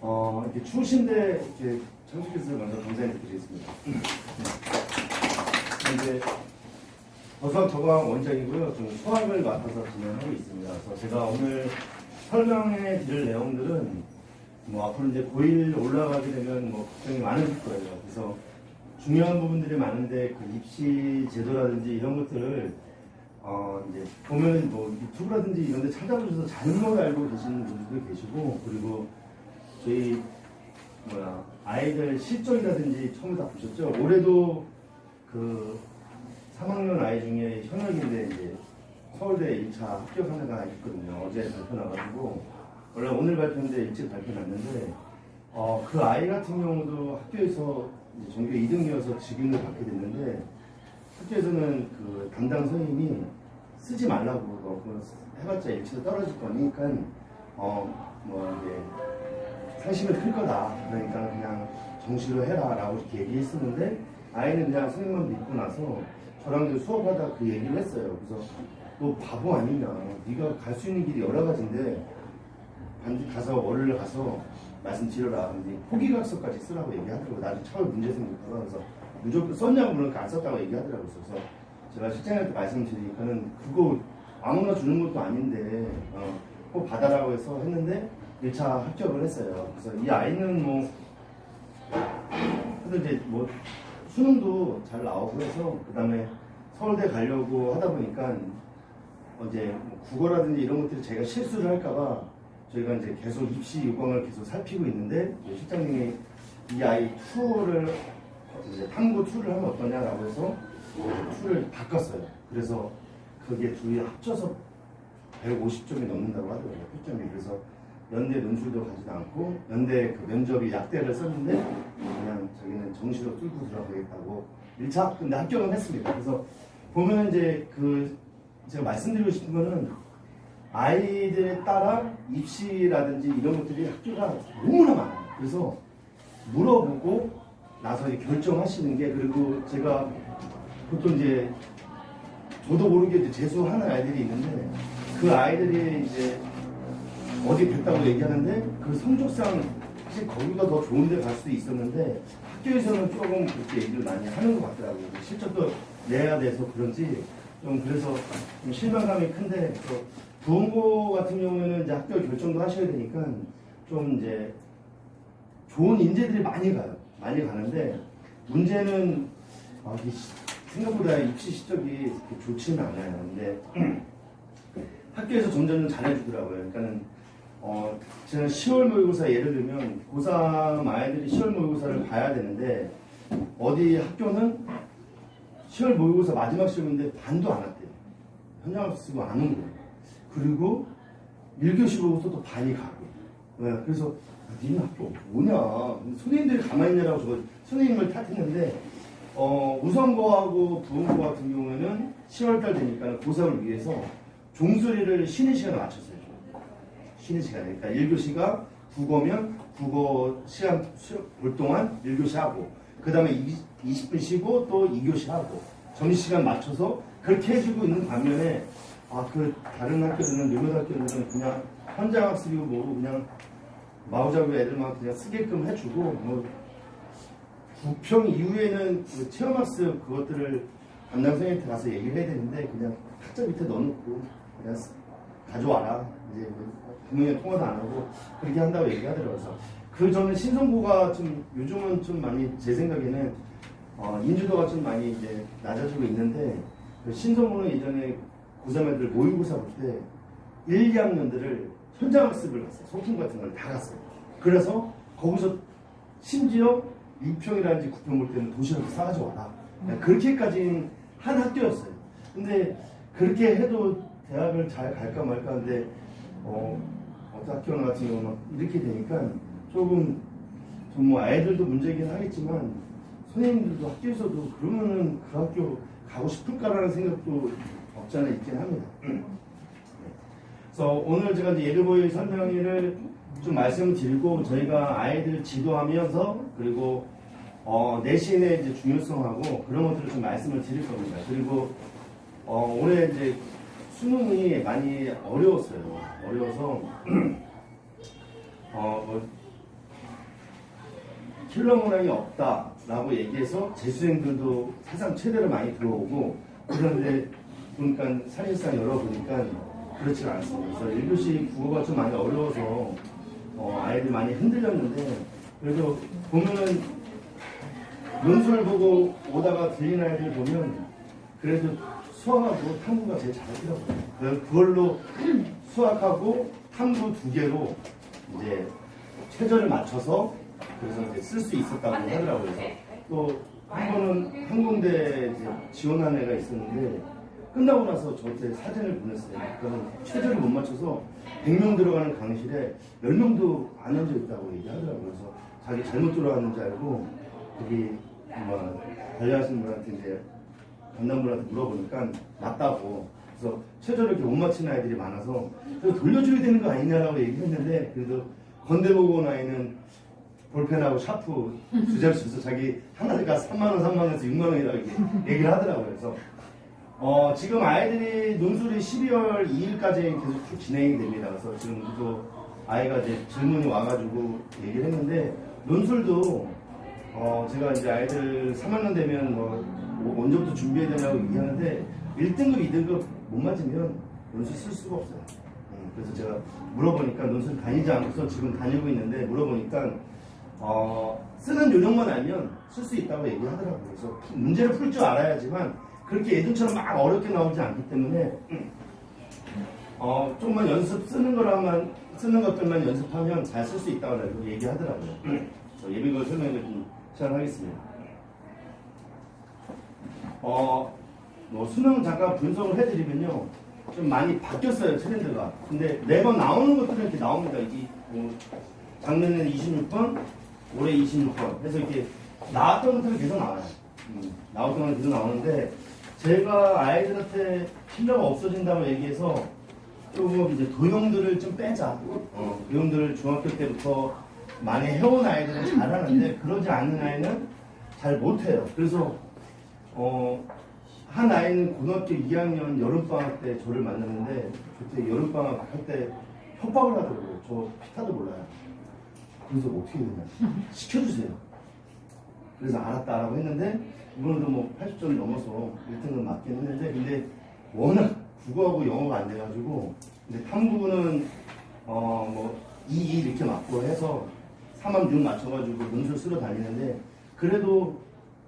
이렇게 추우신데 이렇게 참석해서 먼저 감사드리겠습니다. 이제 버섯저강 원장이고요. 좀 수학을 맡아서 진행하고 있습니다. 그래서 제가 오늘 설명해 드릴 내용들은 뭐 앞으로 이제 고1 올라가게 되면 뭐 걱정이 많으실 거예요. 그래서 중요한 부분들이 많은데 그 입시 제도라든지 이런 것들을 이제 보면은 뭐 유튜브라든지 이런 데 찾아보셔서 잘못 알고 계시는 분들도 계시고, 그리고 저희 아이들 실적이라든지 처음에 다 보셨죠? 올해도 그 3학년 아이 중에 현역인데 이제 서울대 1차 합격 하나가 있거든요. 어제 발표 나가지고, 원래 오늘 발표인데 일찍 발표 났는데, 그 아이 같은 경우도 학교에서 이제 전교 2등이어서 직인을 받게 됐는데, 학교에서는 그 담당 선생님이 쓰지 말라고 해봤자 일치도 떨어질 거니까 이제 상심이 클 거다. 그러니까 그냥 정시로 해라라고 이렇게 얘기했었는데, 아이는 그냥 선생님만 믿고 나서 저랑 이제 수업하다 그 얘기를 했어요. 그래서 너 바보 아니냐? 네가 갈 수 있는 길이 여러 가지인데 반드시 가서 월요일 가서 말씀드려라. 근데 포기각서까지 쓰라고 얘기하더라고. 나중에 처음에 문제 생길까. 그래서 무조건 썼냐고 물으니까 안 썼다고 얘기하더라고요. 그래서 제가 실장님한테 말씀드리니까는 그거 아무나 주는 것도 아닌데 꼭 받아라고 해서 했는데 1차 합격을 했어요. 그래서 이 아이는 그래도 이제 수능도 잘 나오고 해서 그 다음에 서울대 가려고 하다 보니까 이제 국어라든지 이런 것들이 제가 실수를 할까봐 저희가 이제 계속 입시 요강을 계속 살피고 있는데, 실장님이 이 아이 투어를 이제 탐구 2를 하면 어떠냐라고 해서 2를 바꿨어요. 그래서 그게 둘이 합쳐서 150점이 넘는다고 하더라고요. 표점이. 그래서 연대 논술도 가지도 않고 연대 그 면접이 약대를 썼는데 그냥 자기는 정시로 뚫고 들어가겠다고 1차 근데 합격은 했습니다. 그래서 보면 이제 제가 말씀드리고 싶은 거는 아이들에 따라 입시라든지 이런 것들이 학교가 너무나 많아요. 그래서 물어보고 나서 결정하시는 게, 그리고 제가 보통 이제 저도 모르게 이제 재수하는 아이들이 있는데 그 아이들이 이제 어디 됐다고 얘기하는데 그 성적상 사실 거기가 더 좋은 데 갈 수도 있었는데 학교에서는 조금 그렇게 얘기를 많이 하는 것 같더라고요. 실적도 내야 돼서 그런지 좀 그래서 좀 실망감이 큰데, 부원고 같은 경우에는 이제 학교 결정도 하셔야 되니까 좀 이제 좋은 인재들이 많이 가요. 많이 가는데 문제는 생각보다 입시 실적이 좋지는 않아요. 근데 학교에서 점점 잘해주더라고요. 그러니까는 저는 10월 모의고사 예를 들면 고3 아이들이 10월 모의고사를 봐야 되는데 어디 학교는 10월 모의고사 마지막 시험인데 반도 안 왔대요. 현장을 쓰고 안 온 거예요. 그리고 1교시 보고서 또 반이 가고. 네, 그래서 니는 학교 뭐냐? 선생님들이 가만히 있냐라고 저 선생님을 탓했는데 우선고하고 부원고 같은 경우에는 10월달 되니까 고3을 위해서 종소리를 쉬는 시간에 맞췄어요. 쉬는 시간에. 그러니까 1교시가 국어면 국어 시간 볼 동안 1교시 하고, 그 다음에 20분 쉬고 또 2교시 하고, 점심시간 맞춰서 그렇게 해주고 있는 반면에 그 다른 학교들은 몇몇 학교들은 그냥 현장학습이고 뭐고 그냥 마구잡이 애들만 그냥 쓰게끔 해주고, 부평 이후에는 그 체험학습 그것들을 담당 선생님한테 가서 얘기를 해야 되는데 그냥 탁자 밑에 넣어놓고 그냥 가져와라. 이제 부모님 통화도 안 하고 그렇게 한다고 얘기하더라고요. 그래서 저는 신성고가 좀 요즘은 좀 많이 제 생각에는 인지도가 좀 많이 이제 낮아지고 있는데, 그 신성고는 예전에 고3 애들 모의고사 볼 때 1, 2학년들을 현장학습을 갔어요. 소풍 같은 걸 다 갔어요. 그래서 거기서 심지어 6평이라든지 9평 볼 때는 도시락을 싸가지고 와라. 그렇게까지 한 학교였어요. 근데 그렇게 해도 대학을 잘 갈까 말까 하는데 어떤 학교 같은 경우는 이렇게 되니까 조금 좀 아이들도 문제이긴 하겠지만 선생님들도 학교에서도 그러면은 그 학교 가고 싶을까라는 생각도 없지 않아 있긴 합니다. 그래서 오늘 제가 이제 예비고일 설명회를 좀 말씀을 드리고, 저희가 아이들 지도하면서 그리고 내신의 이제 중요성하고 그런 것들을 좀 말씀을 드릴 겁니다. 그리고 올해 이제 수능이 많이 어려웠어요. 어려워서 킬러 문항이 없다라고 얘기해서 재수생들도 사상 최대로 많이 들어오고 그런데 보니까 사실상 열어보니까 그렇지가 않습니다. 그래서 1교시 국어가 좀 많이 어려워서 아이들 많이 흔들렸는데 그래도 보면은 논술 보고 오다가 들린 아이들 보면 그래도 수학하고 탐구가 제일 잘하더라고요. 그걸로 수학하고 탐구 2개로 이제 최저를 맞춰서 그래서 이제 쓸 수 있었다고 하더라고요. 그래서 또 한 번은 항공대 지원한 애가 있었는데 끝나고 나서 저한테 사진을 보냈어요. 그래서 최저를 못 맞춰서 100명 들어가는 강의실에 10명도 안 앉아 있다고 얘기하더라고요. 그래서 자기 잘못 들어갔는 줄 알고 거기 관리하시는 분한테 이제 담당분한테 물어보니까 맞다고. 그래서 최저를 이렇게 못 맞히는 아이들이 많아서 그래서 돌려줘야 되는 거 아니냐라고 얘기했는데 그래도 건대 보고 온 아이는 볼펜하고 샤프 2자리 줘서 자기 하나가 3만원, 3만원에서 6만원이라고 얘기를 하더라고요. 그래서 지금 아이들이 논술이 12월 2일까지 계속 쭉 진행이 됩니다. 그래서 지금 또 아이가 이제 질문이 와가지고 얘기를 했는데 논술도 제가 이제 아이들 3학년 되면 뭐 언제부터 준비해야 되냐고 얘기하는데 1등급, 2등급 못 맞으면 논술 쓸 수가 없어요. 그래서 제가 물어보니까 논술 다니지 않고서 지금 다니고 있는데 물어보니까 쓰는 요령만 알면 쓸 수 있다고 얘기하더라고요. 그래서 문제를 풀 줄 알아야지만 그렇게 예전처럼 막 어렵게 나오지 않기 때문에 조금만 쓰는 것들만 연습하면 잘 쓸 수 있다고 얘기하더라고요. 그래서 예비군 설명을 좀 시작하겠습니다. 뭐 수능 잠깐 분석을 해드리면요. 좀 많이 바뀌었어요, 트렌드가. 근데 매번 나오는 것들은 이렇게 나옵니다. 이게 뭐 작년에는 26번, 올해 26번. 그래서 이렇게 나왔던 것들은 계속 나와요. 나왔던 것들은 계속 나오는데 제가 아이들한테 필요가 없어진다고 얘기해서 조금 이제 도형들을 좀 빼자. 도형들을 중학교 때부터 많이 해온 아이들은 잘하는데 그러지 않는 아이는 잘 못해요. 그래서 한 아이는 고등학교 2학년 여름방학 때 저를 만났는데 그때 여름방학 할 때 협박을 하더라고요. 저 피타도 몰라요. 그래서 어떻게 해야 되냐. 시켜주세요. 그래서 알았다라고 했는데 이번에도 뭐 80점이 넘어서 1등은 맞긴 했는데 근데 워낙 국어하고 영어가 안 돼가지고 근데 탐구는 뭐 2 이렇게 맞고 해서 3함 6 맞춰가지고 논술 쓰러 다니는데 그래도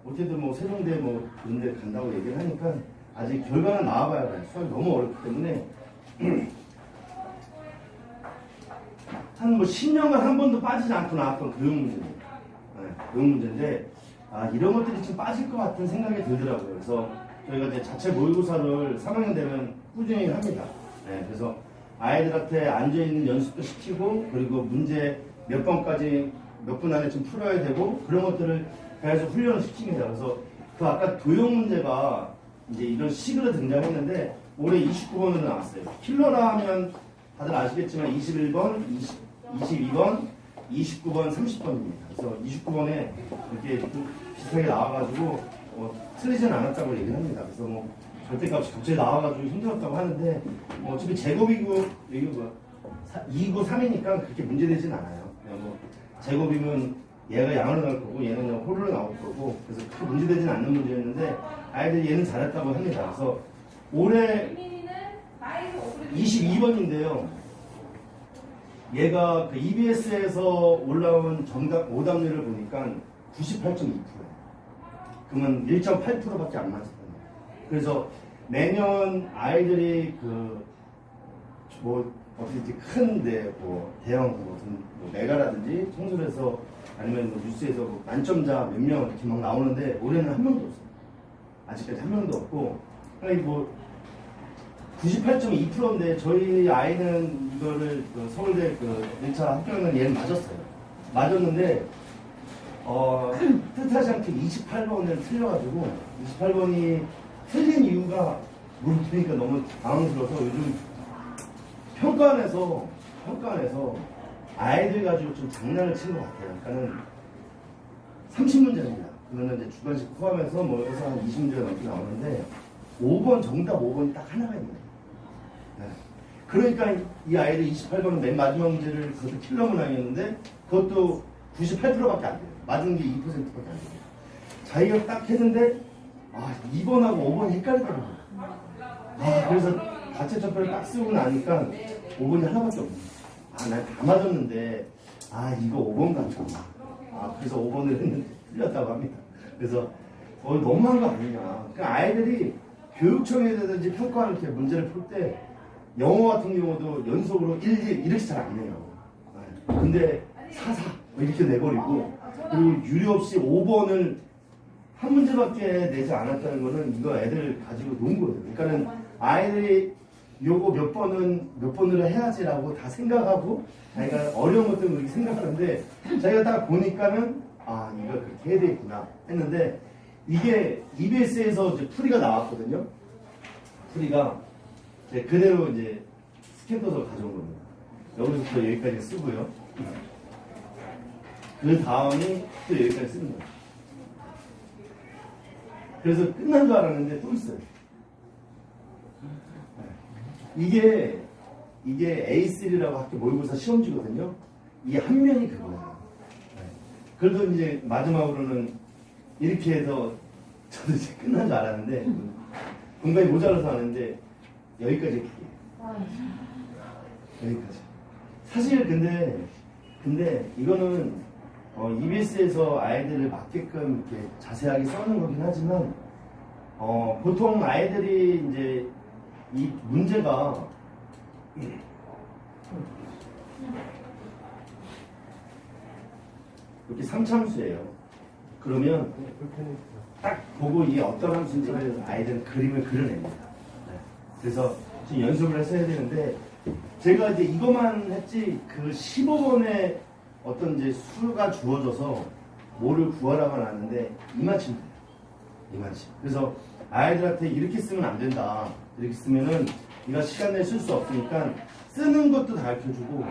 어쨌든 뭐 세종대 뭐 그런 데 간다고 얘기를 하니까 아직 결과는 나와봐야 돼요. 수학이 너무 어렵기 때문에 한 뭐 10년간 한 번도 빠지지 않고 나왔던 교육 문제입니다. 교육 문제인데 이런 것들이 좀 빠질 것 같은 생각이 들더라고요. 그래서 저희가 이제 자체 모의고사를 3학년 되면 꾸준히 합니다. 그래서 아이들한테 앉아있는 연습도 시키고 그리고 문제 몇 번까지 몇 분 안에 좀 풀어야 되고 그런 것들을 계속 훈련을 시킵니다. 그래서 그 아까 도형 문제가 이제 이런 식으로 등장했는데 올해 29번으로 나왔어요. 킬러라 하면 다들 아시겠지만 21번, 22번, 29번, 30번입니다. 그래서 29번에 이렇게 비슷하게 나와가지고 틀리진 않았다고 얘기를 합니다. 그래서 뭐 절대값이 갑자기 나와가지고 힘들었다고 하는데 어차피 제곱이고 2고 3이니까 그렇게 문제되진 않아요. 그냥 뭐 제곱이면 얘가 양으로 나올 거고 얘는 그냥 홀로 나올 거고 그래서 크게 문제되진 않는 문제였는데 아이들이 얘는 잘했다고 합니다. 그래서 올해 22번인데요. 얘가 그 EBS에서 올라온 정답 오답률을 보니까 98.2%예요. 그러면 1.8%밖에 안 맞았거든요. 그래서 매년 아이들이 어떻게 큰데 대형 무슨 메가라든지 청소에서 아니면 뉴스에서 만점자 몇 명 이렇게 막 나오는데 올해는 한 명도 없어요. 아직까지 한 명도 없고 그러니까 98.2%인데 저희 아이는 이거를 서울대 1차 합격하는 얘는 맞았어요. 맞았는데 뜻하지 않게 28번을 틀려가지고 28번이 틀린 이유가 모르니까 너무 당황스러워서 요즘 평가원에서 아이들 가지고 좀 장난을 친 것 같아요. 그러니까는 30문제입니다. 그러면 이제 주관식 포함해서 뭐 해서 한 20문제가 넘게 나오는데 5번 정답 5번이 딱 하나가 있는 거예요. 그러니까 이 아이들 28번은 맨 마지막 문제를 그것도 킬러 문항이었는데 그것도 98%밖에 안 돼요. 맞은 게 2%밖에 안 돼요. 자기가 딱 했는데 2번하고 5번이 헷갈리더라고요. 그래서 가채점표를 딱 쓰고 나니까 5번이 하나밖에 없네. 난 다 맞았는데 이거 5번 같아. 그래서 5번을 했는데 틀렸다고 합니다. 그래서 너무한 거 아니냐. 그러니까 아이들이 교육청에서든지 평가할 때 문제를 풀 때 영어 같은 경우도 연속으로 1, 2 이렇게 잘 안 내요. 근데 4, 4 이렇게 내버리고 그리고 유리 없이 5번을 한 문제밖에 내지 않았다는 거는 이거 애들 가지고 논 거예요. 그러니까는 아이들이 요거 몇 번으로 해야지라고 다 생각하고 자기가 어려운 것들은 그렇게 생각하는데 자기가 딱 보니까는 이거 그렇게 해야 되겠구나 했는데 이게 EBS에서 이제 풀이가 나왔거든요. 풀이가 그대로 이제 스캔 떠서 가져온 겁니다. 여기서부터 여기까지 쓰고요. 그 다음이 또 여기까지 쓰는 거예요. 그래서 끝난 줄 알았는데 또 있어요. 이게 A3라고 학교 모의고사 시험지거든요. 이 한 면이 그거예요. 그래도 이제 마지막으로는 이렇게 해서 저도 이제 끝난 줄 알았는데 공간이 모자라서 하는데 여기까지 할게요. 여기까지. 사실 근데 이거는 EBS에서 아이들을 맞게끔 이렇게 자세하게 써는 거긴 하지만 보통 아이들이 이제 이 문제가 이렇게 3참수예요. 그러면 딱 보고 이게 어떤 함수인지를 아이들은 그림을 그려냅니다. 그래서 지금 연습을 해서 해야 되는데 제가 이제 이것만 했지 그 15번에 어떤 이제 수가 주어져서 뭐를 구하라고 하는데 이만큼 돼요. 이만큼. 그래서 아이들한테 이렇게 쓰면 안 된다. 이렇게 쓰면은 네가 시간 내에 쓸 수 없으니까 쓰는 것도 다 가르쳐주고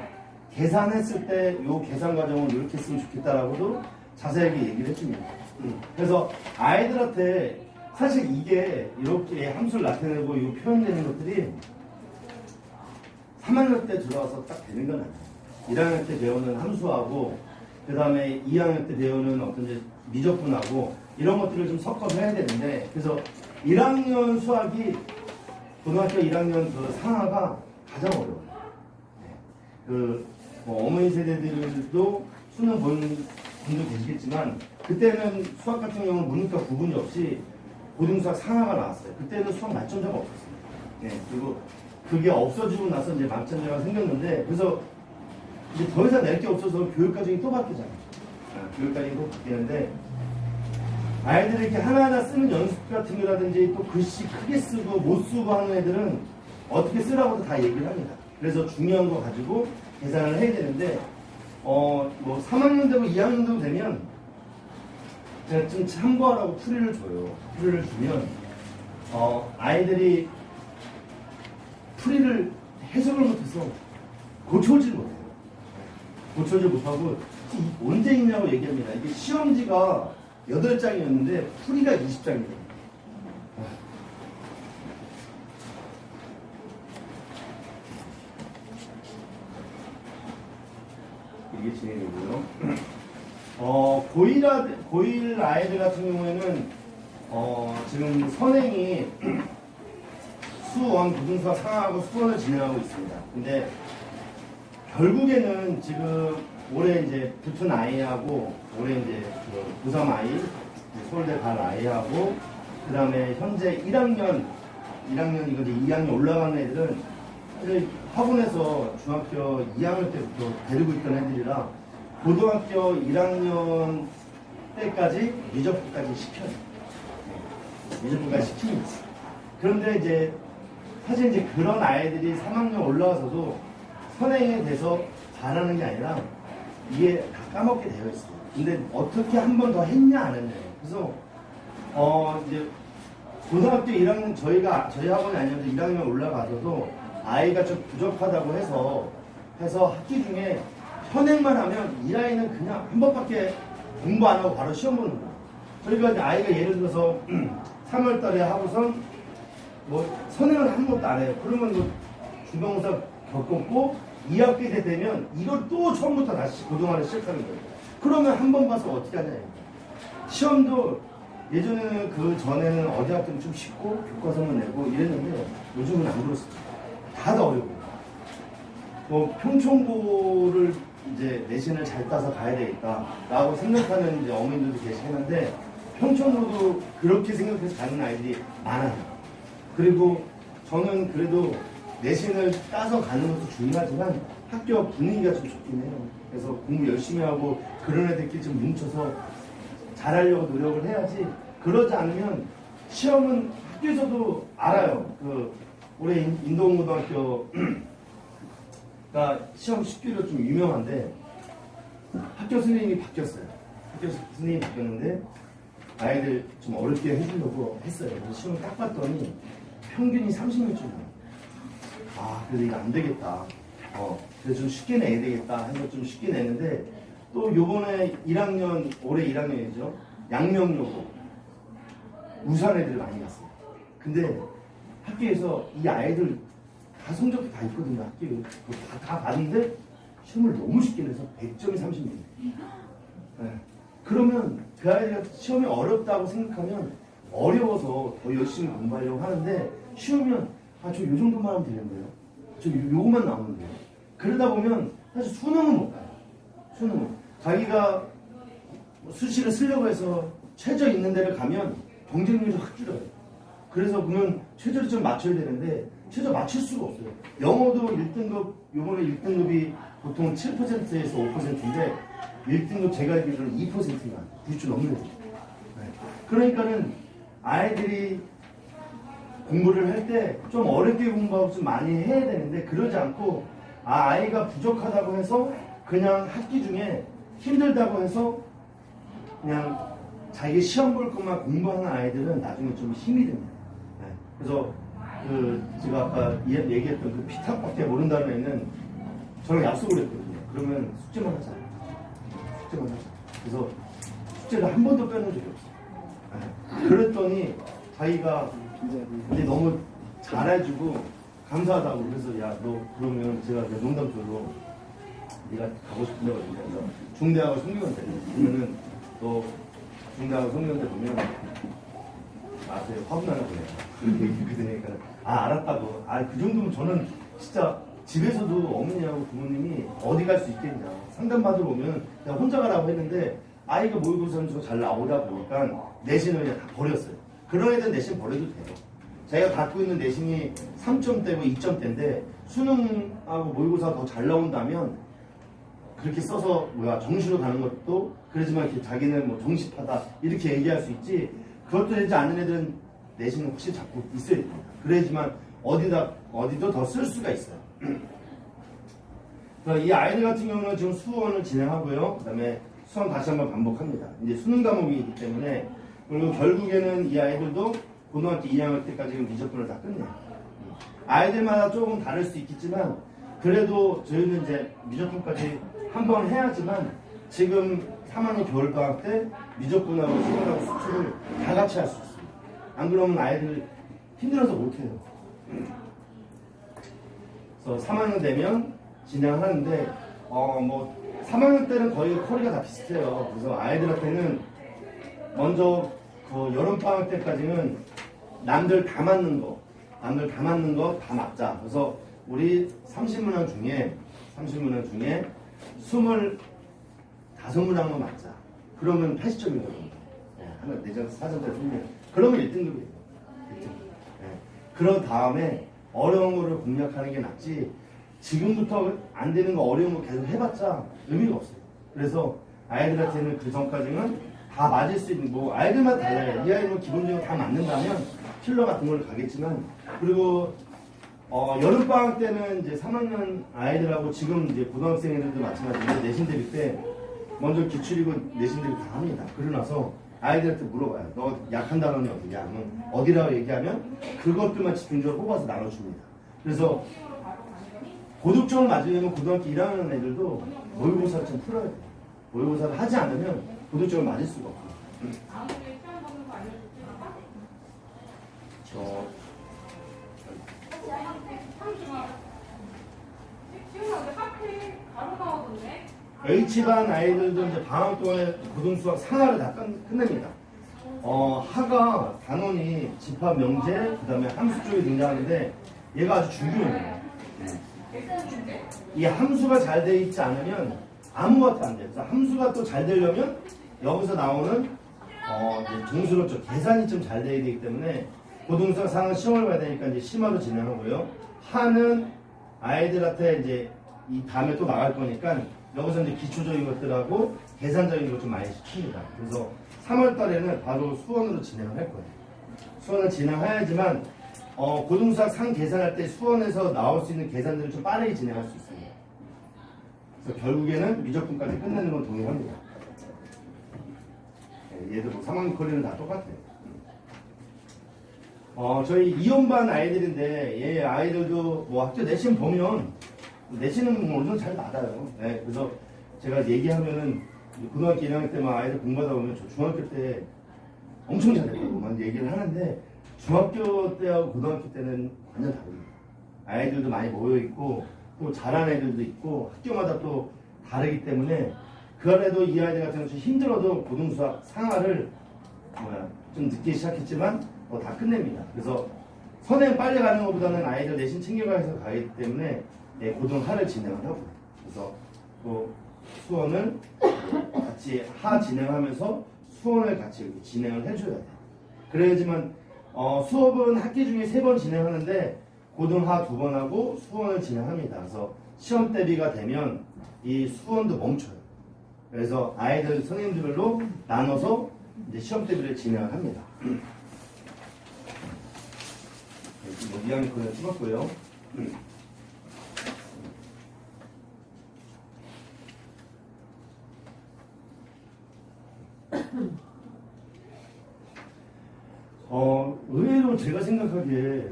계산했을 때 요 계산 과정은 이렇게 쓰면 좋겠다라고도 자세하게 얘기를 해줍니다. 그래서 아이들한테 사실 이게 이렇게 함수를 나타내고 이 표현되는 것들이 3학년 때 들어와서 딱 되는 건 아니에요. 1학년 때 배우는 함수하고 그 다음에 2학년 때 배우는 어떤 이제 미적분하고 이런 것들을 좀 섞어서 해야 되는데 그래서 1학년 수학이 고등학교 1학년 그 상하가 가장 어려워요. 어머니 세대들도 수능 본 분도 계시겠지만 그때는 수학 같은 경우는 문과 구분이 없이 고등수학 상하가 나왔어요. 그때는 수학 만점자가 없었어요. 그리고 그게 없어지고 나서 이제 만점자가 생겼는데 그래서 이제 더 이상 낼 게 없어서 교육과정이 또 바뀌잖아요. 교육과정이 또 바뀌는데 아이들이 이렇게 하나하나 쓰는 연습 같은 거라든지 또 글씨 크게 쓰고 못 쓰고 하는 애들은 어떻게 쓰라고도 다 얘기를 합니다. 그래서 중요한 거 가지고 계산을 해야 되는데 뭐 3학년 되고 2학년 되고 되면 제가 좀 참고하라고 풀이를 줘요. 풀이를 주면 아이들이 풀이를 해석을 못해서 고쳐오질 못해요. 고쳐오질 못하고 언제 있냐고 얘기합니다. 이게 시험지가 8장이었는데 풀이가 20장이에요. 이게 진행이고요. 고1 아이들 같은 경우에는 지금 선행이 수원, 고등수학 상하하고 수원을 진행하고 있습니다. 근데 결국에는 지금 올해 이제 붙은 아이하고 올해 이제 고3 아이, 서울대 갈 아이하고 그 다음에 현재 1학년 이거 이제 2학년 올라가는 애들은 사실 학원에서 중학교 2학년 때부터 데리고 있던 애들이라 고등학교 1학년 때까지 미적분까지 시켜요. 미적분까지 시킵니다. 그런데 이제 사실 이제 그런 아이들이 3학년 올라와서도 선행에 대해서 잘하는 게 아니라 이게 다 까먹게 되어 있어요. 근데 어떻게 한 번 더 했냐 안 했냐. 그래서 이제 고등학교 1학년 저희 학원이 아니어도 1학년 올라가서도 아이가 좀 부족하다고 해서 학기 중에 선행만 하면 이 아이는 그냥 한 번밖에 공부 안 하고 바로 시험 보는 거예요. 저희가 이제 아이가 예를 들어서 3월 달에 하고선 뭐 선행을 한 것도 안 해요. 그러면 뭐 중간고사 겪었고 2학기 때 되면 이걸 또 처음부터 다시 고등학을 시작하는 거예요. 그러면 한 번 봐서 어떻게 하냐. 시험도 예전에는 그 전에는 어디 학교는 좀 쉽고 교과서만 내고 이랬는데 요즘은 안 그렇습니다. 다 어려워요. 뭐 평촌고를 이제 내신을 잘 따서 가야 되겠다라고 생각하는 이제 어머님들도 계시긴 한데 평촌고도 그렇게 생각해서 가는 아이들이 많아요. 그리고 저는 그래도 내신을 따서 가는 것도 중요하지만 학교 분위기가 좀 좋긴 해요. 그래서 공부 열심히 하고 그런 애들끼리 좀 뭉쳐서 잘하려고 노력을 해야지. 그러지 않으면 시험은 학교에서도 알아요. 그 올해 인도고등학교가 시험 식기로 좀 유명한데 학교 선생님이 바뀌었어요. 학교 선생님이 바뀌었는데 아이들 좀 어렵게 해주려고 했어요. 그래서 시험을 딱 봤더니 평균이 30명쯤 나와요. 아, 그래도 이거 안 되겠다. 그래서 좀 쉽게 내야 되겠다 해서 좀 쉽게 내는데 또 요번에 1학년, 올해 1학년이죠. 양명여고 우수한 애들이 많이 갔어요. 근데 학교에서 이 아이들 다 성적이 다 있거든요. 학교에 다 봤는데 시험을 너무 쉽게 내서 100점이 30명. 네. 그러면 그 아이가 시험이 어렵다고 생각하면 어려워서 더 열심히 공부하려고 하는데 쉬우면 저 요 정도만 하면 되는데요. 저 요거만 나오면 돼요. 그러다 보면 사실 수능은 못 가요. 수능은 자기가 수시를 쓰려고 해서 최저 있는 데를 가면 경쟁률이 확 줄어요. 그래서 그러면 최저를 좀 맞춰야 되는데 최저 맞출 수가 없어요. 영어도 1등급 요번에 1등급이 보통 7%에서 5%인데 1등급 제가 알기로는 2%가 90점 넘는 거죠. 네. 그러니까는 아이들이 공부를 할 때 좀 어렵게 공부하고 좀 많이 해야 되는데 그러지 않고 아이가 부족하다고 해서 그냥 학기 중에 힘들다고 해서 그냥 자기 시험 볼 것만 공부하는 아이들은 나중에 좀 힘이 됩니다. 네. 그래서 제가 아까 얘기했던 그 피탁밖에 모른다는 애는 저랑 약속을 했거든요. 그러면 숙제만 하자. 숙제만 하자. 그래서 숙제를 한 번도 빼놓은 적이 없어요. 네. 그랬더니 자기가 근데 너무 잘해주고 감사하다고 그래서 야 너 그러면 제가 농담조로 네가 가고 싶은 데가 어디냐 그래서 중대하고 성균관대 그러면은 너 중대하고 성균관대 보면 나한테 화분하나 보내 그렇게 얘기했거든요. 알았다고 그 정도면 저는 진짜 집에서도 어머니하고 부모님이 어디 갈 수 있겠냐 상담받으러 오면 그냥 혼자 가라고 했는데 아이가 모의고사는 잘 나오다 보니까 내신을 그냥 다 버렸어요. 그런 애들 내신 버려도 돼요. 자기가 갖고 있는 내신이 3점대고 2점대인데 수능하고 모의고사가 더 잘 나온다면 그렇게 써서 정시로 가는 것도 그러지만 이렇게 자기는 뭐 정시파다 이렇게 얘기할 수 있지 그것도 되지 않는 애들은 내신은 혹시 잡고 있어야 됩니다. 그래야지만 어디도 더 쓸 수가 있어요. 이 아이들 같은 경우는 지금 수원을 진행하고요. 그 다음에 수원 다시 한번 반복합니다. 이제 수능 과목이기 때문에 그리고 결국에는 이 아이들도 고등학교 2학년 때까지 미적분을 다 끝내요. 아이들마다 조금 다를 수 있겠지만 그래도 저희는 이제 미적분까지 한 번 해야지만 지금 3학년 겨울방학 때 미적분하고 수능하고 수출을 다 같이 할 수 있어요. 안 그러면 아이들 힘들어서 못해요. 그래서 3학년 되면 진행하는데 뭐 3학년 때는 거의 커리가 다 비슷해요. 그래서 아이들한테는 먼저 그 여름방학 때까지는 남들 다 맞는 거 다 맞자. 그래서 우리 30문항 중에 25문항만 맞자. 그러면 80점이거든요. 하나 내장 사전자를 풀면 그러면 1등급이에요. 1등급. 그런 다음에 어려운 거를 공략하는 게 낫지. 지금부터 안 되는 거 어려운 거 계속 해봤자 의미가 없어요. 그래서 아이들한테는 그 전까지는 다 맞을 수 있는 뭐 아이들마다 달라요. 이 아이는 기본적으로 다 맞는다면 킬러 같은 걸 가겠지만 그리고 여름방학 때는 이제 3학년 아이들하고 지금 이제 고등학생 애들도 마찬가지인데 내신 대비 때 먼저 기출이고 내신 대비 다 합니다. 그러고 나서 아이들한테 물어봐요. 너 약한 단원이 어디냐? 하면 어디라고 얘기하면 그것들만 집중적으로 뽑아서 나눠줍니다. 그래서 고득점을 맞으려면 고등학교 1학년 애들도 모의고사를 좀 풀어야 돼요. 모의고사를 하지 않으면 고득점을 맞을 수가 없어요. 지훈아, 왜 하필 바로 나오던데? H반 아이들도 이제 방학 동안에 고등수학 상하를 다 끝냅니다. 하가 단원이 집합 명제, 그 다음에 함수 쪽에 등장하는데 얘가 아주 중요해요. 이 함수가 잘 돼 있지 않으면 아무것도 안 돼요. 그래서 함수가 또 잘 되려면 여기서 나오는 정수로 좀 계산이 좀 잘 돼야 되기 때문에 고등수학 상은 시험을 봐야 되니까 이제 심화로 진행하고요. 하는 아이들한테 이제 이 다음에 또 나갈 거니까 여기서 이제 기초적인 것들하고 계산적인 것 좀 많이 시킵니다. 그래서 3월 달에는 바로 수원으로 진행을 할 거예요. 수원을 진행해야지만 고등수학 상 계산할 때 수원에서 나올 수 있는 계산들을 좀 빠르게 진행할 수 있습니다. 그래서 결국에는 미적분까지 끝내는 건 동일합니다. 얘도 뭐 3학년 커리는 다 똑같아요. 저희 이혼반 아이들인데 얘 아이들도 뭐 학교 내신 보면 내신은 뭐 어느 정도 잘 맞아요. 네, 그래서 제가 얘기하면은 고등학교 1학년 때만 아이들 공부하다 보면 저 중학교 때 엄청 잘했다고만 얘기를 하는데 중학교 때하고 고등학교 때는 완전 다릅니다. 아이들도 많이 모여있고 또 잘하는 애들도 있고 학교마다 또 다르기 때문에 그 안에도 이 아이들 같은 경우 좀 힘들어도 고등수학 상하를 좀 늦게 시작했지만 다 끝냅니다. 그래서 선행 빨리 가는 것보다는 아이들 내신 챙겨가서 가기 때문에 고등하를 진행을 하고 그래서 또 수원을 같이 하 진행하면서 수원을 같이 이렇게 진행을 해줘야 돼요. 그래야지만 수업은 학기 중에 3번 진행하는데 고등하 2번 하고 수원을 진행합니다. 그래서 시험 대비가 되면 이 수원도 멈춰요. 그래서 아이들 선생님들로 나눠서 이제 시험 대비를 진행을 합니다. 2학년 거는 찍었고요. 의외로 제가 생각하기에